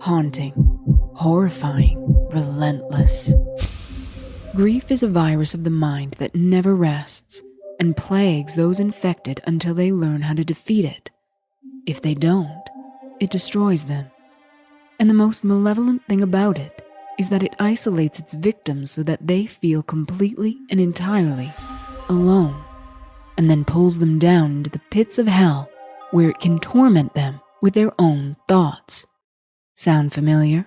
haunting, horrifying, relentless. Grief is a virus of the mind that never rests and plagues those infected until they learn how to defeat it. If they don't, it destroys them. And the most malevolent thing about it is that it isolates its victims so that they feel completely and entirely alone, and then pulls them down into the pits of hell where it can torment them with their own thoughts. Sound familiar?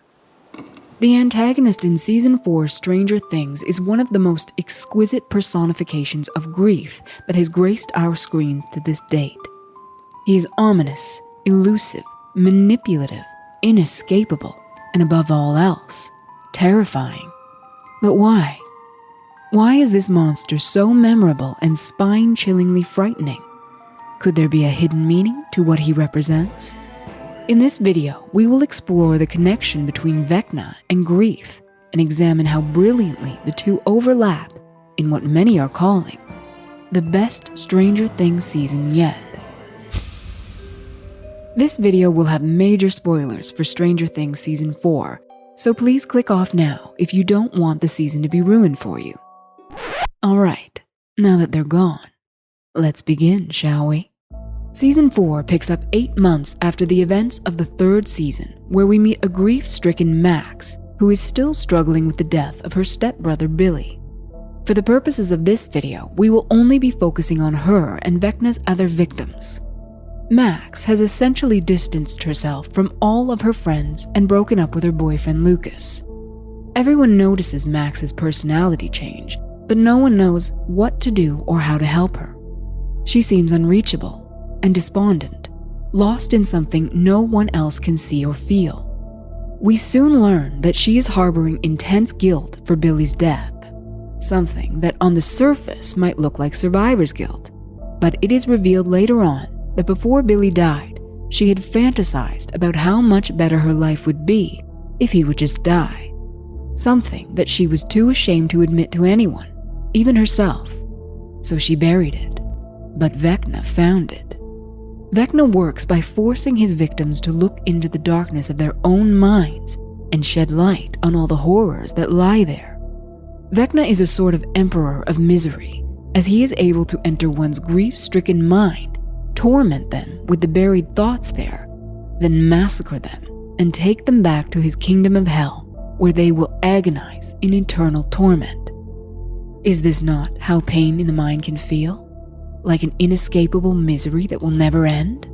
The antagonist in Season 4's Stranger Things is one of the most exquisite personifications of grief that has graced our screens to this date. He is ominous, elusive, manipulative, inescapable, and above all else, terrifying. But why? Why is this monster so memorable and spine-chillingly frightening? Could there be a hidden meaning to what he represents? In this video, we will explore the connection between Vecna and grief and examine how brilliantly the two overlap in what many are calling the best Stranger Things season yet. This video will have major spoilers for Stranger Things Season 4, so please click off now if you don't want the season to be ruined for you. Alright, now that they're gone, let's begin, shall we? Season 4 picks up 8 months after the events of the 3rd season, where we meet a grief-stricken Max, who is still struggling with the death of her stepbrother Billy. For the purposes of this video, we will only be focusing on her and Vecna's other victims. Max has essentially distanced herself from all of her friends and broken up with her boyfriend Lucas. Everyone notices Max's personality change, but no one knows what to do or how to help her. She seems unreachable and despondent, lost in something no one else can see or feel. We soon learn that she is harboring intense guilt for Billy's death, something that on the surface might look like survivor's guilt, but it is revealed later on that before Billy died, she had fantasized about how much better her life would be if he would just die, something that she was too ashamed to admit to anyone, even herself, so she buried it. But Vecna found it. Vecna works by forcing his victims to look into the darkness of their own minds and shed light on all the horrors that lie there. Vecna is a sort of emperor of misery, as he is able to enter one's grief-stricken mind, torment them with the buried thoughts there, then massacre them and take them back to his kingdom of hell, where they will agonize in eternal torment. Is this not how pain in the mind can feel? Like an inescapable misery that will never end?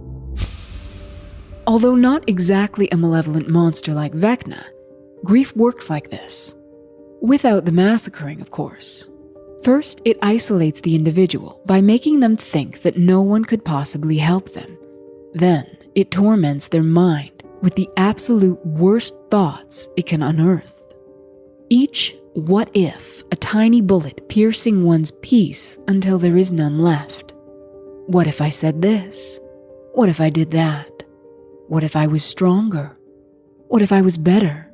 Although not exactly a malevolent monster like Vecna, grief works like this. Without the massacring, of course. First, it isolates the individual by making them think that no one could possibly help them. Then, it torments their mind with the absolute worst thoughts it can unearth. Each what if a tiny bullet piercing one's peace until there is none left? What if I said this? What if I did that? What if I was stronger? What if I was better?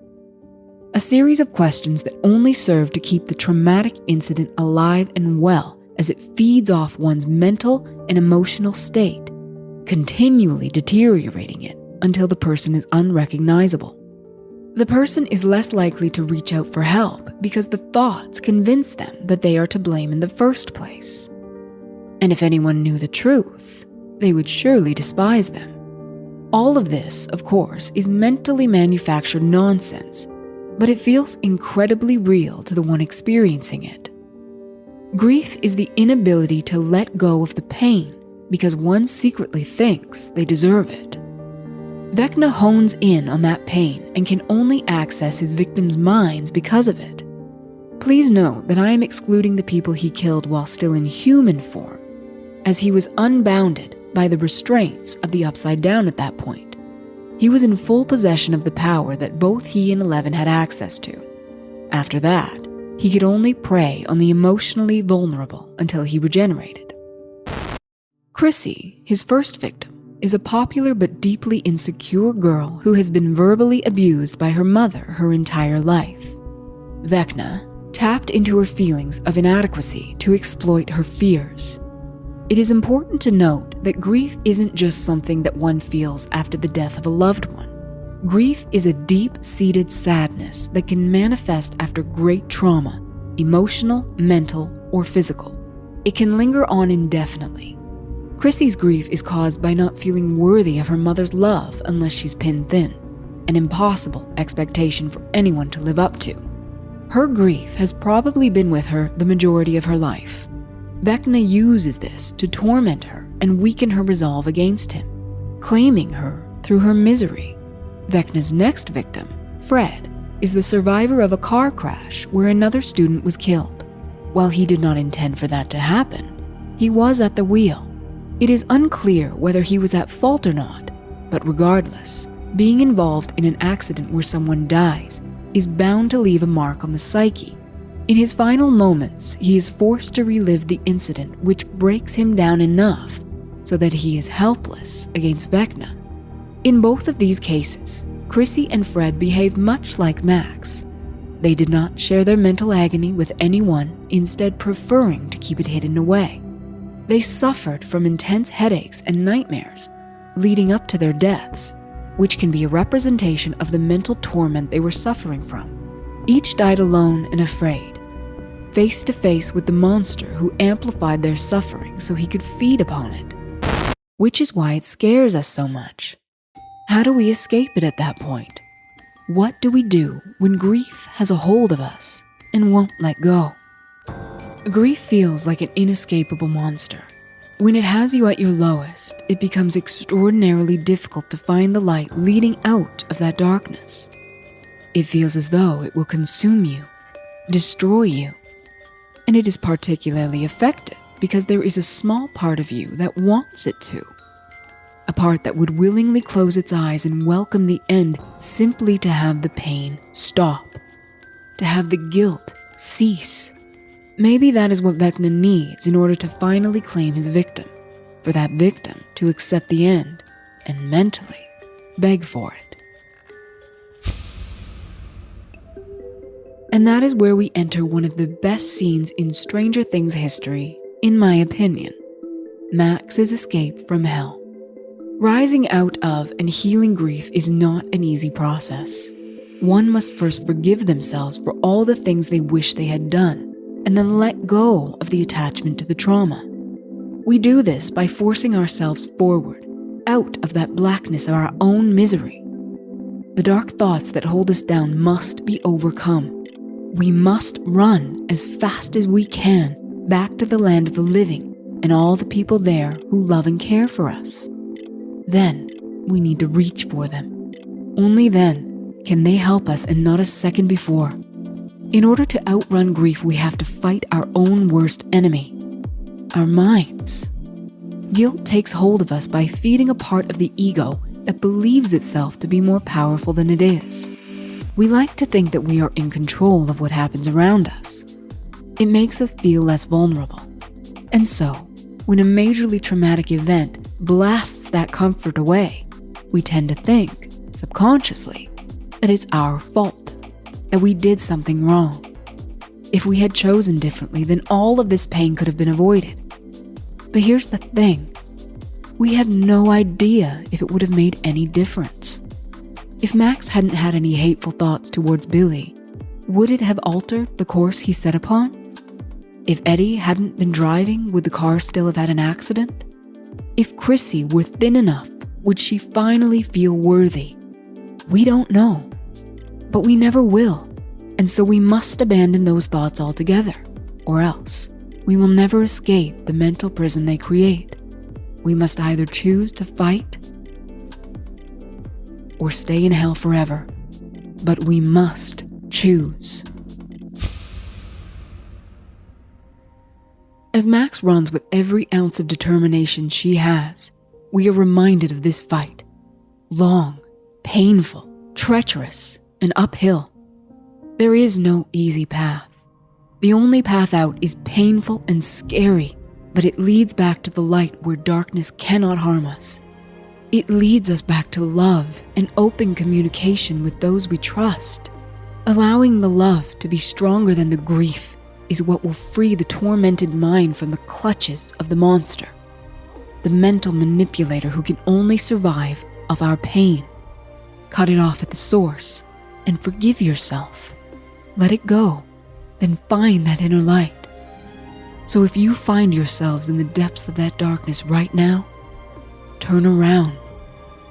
A series of questions that only serve to keep the traumatic incident alive and well as it feeds off one's mental and emotional state, continually deteriorating it until the person is unrecognizable. The person is less likely to reach out for help because the thoughts convince them that they are to blame in the first place. And if anyone knew the truth, they would surely despise them. All of this, of course, is mentally manufactured nonsense, but it feels incredibly real to the one experiencing it. Grief is the inability to let go of the pain because one secretly thinks they deserve it. Vecna hones in on that pain and can only access his victims' minds because of it. Please note that I am excluding the people he killed while still in human form, as he was unbounded by the restraints of the Upside Down at that point. He was in full possession of the power that both he and Eleven had access to. After that, he could only prey on the emotionally vulnerable until he regenerated. Chrissy, his first victim, is a popular but deeply insecure girl who has been verbally abused by her mother her entire life. Vecna tapped into her feelings of inadequacy to exploit her fears. It is important to note that grief isn't just something that one feels after the death of a loved one. Grief is a deep-seated sadness that can manifest after great trauma, emotional, mental, or physical. It can linger on indefinitely. Chrissy's grief is caused by not feeling worthy of her mother's love unless she's pinned thin, an impossible expectation for anyone to live up to. Her grief has probably been with her the majority of her life. Vecna uses this to torment her and weaken her resolve against him, claiming her through her misery. Vecna's next victim, Fred, is the survivor of a car crash where another student was killed. While he did not intend for that to happen, he was at the wheel. It is unclear whether he was at fault or not, but regardless, being involved in an accident where someone dies is bound to leave a mark on the psyche. In his final moments, he is forced to relive the incident, which breaks him down enough so that he is helpless against Vecna. In both of these cases, Chrissy and Fred behaved much like Max. They did not share their mental agony with anyone, instead preferring to keep it hidden away. They suffered from intense headaches and nightmares leading up to their deaths, which can be a representation of the mental torment they were suffering from. Each died alone and afraid, face to face with the monster who amplified their suffering so he could feed upon it. Which is why it scares us so much. How do we escape it at that point? What do we do when grief has a hold of us and won't let go? Grief feels like an inescapable monster. When it has you at your lowest, it becomes extraordinarily difficult to find the light leading out of that darkness. It feels as though it will consume you, destroy you. And it is particularly effective because there is a small part of you that wants it to. A part that would willingly close its eyes and welcome the end simply to have the pain stop, to have the guilt cease. Maybe that is what Vecna needs in order to finally claim his victim, for that victim to accept the end and mentally beg for it. And that is where we enter one of the best scenes in Stranger Things history, in my opinion, Max's escape from hell. Rising out of and healing grief is not an easy process. One must first forgive themselves for all the things they wish they had done, and then let go of the attachment to the trauma. We do this by forcing ourselves forward, out of that blackness of our own misery. The dark thoughts that hold us down must be overcome. We must run as fast as we can back to the land of the living and all the people there who love and care for us. Then we need to reach for them. Only then can they help us and not a second before. In order to outrun grief, we have to fight our own worst enemy, our minds. Guilt takes hold of us by feeding a part of the ego that believes itself to be more powerful than it is. We like to think that we are in control of what happens around us. It makes us feel less vulnerable. And so, when a majorly traumatic event blasts that comfort away, we tend to think, subconsciously, that it's our fault, that we did something wrong. If we had chosen differently, then all of this pain could have been avoided. But here's the thing. We have no idea if it would have made any difference. If Max hadn't had any hateful thoughts towards Billy, would it have altered the course he set upon? If Eddie hadn't been driving, would the car still have had an accident? If Chrissy were thin enough, would she finally feel worthy? We don't know. But we never will, and so we must abandon those thoughts altogether, or else we will never escape the mental prison they create. We must either choose to fight or stay in hell forever, but we must choose. As Max runs with every ounce of determination she has, we are reminded of this fight. Long, painful, treacherous, and uphill. There is no easy path. The only path out is painful and scary, but it leads back to the light where darkness cannot harm us. It leads us back to love and open communication with those we trust. Allowing the love to be stronger than the grief is what will free the tormented mind from the clutches of the monster, the mental manipulator who can only survive of our pain. Cut it off at the source and forgive yourself. Let it go, then find that inner light. So if you find yourselves in the depths of that darkness right now, turn around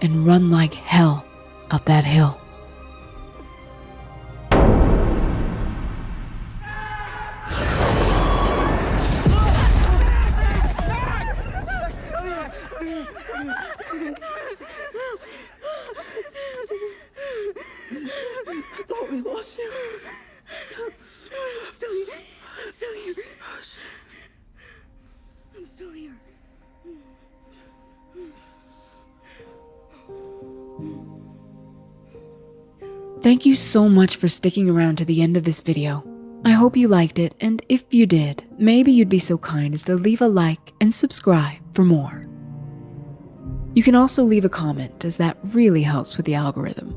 and run like hell up that hill. I thought we lost you. I'm still here. I'm still here. I'm still here. Thank you so much for sticking around to the end of this video. I hope you liked it, and if you did, maybe you'd be so kind as to leave a like and subscribe for more. You can also leave a comment, as that really helps with the algorithm.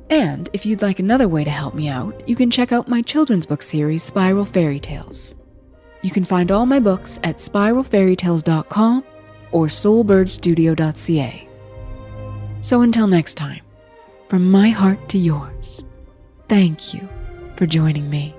And if you'd like another way to help me out, you can check out my children's book series, Spiral Fairy Tales. You can find all my books at spiralfairytales.com or soulbirdstudio.ca. So until next time, from my heart to yours, thank you for joining me.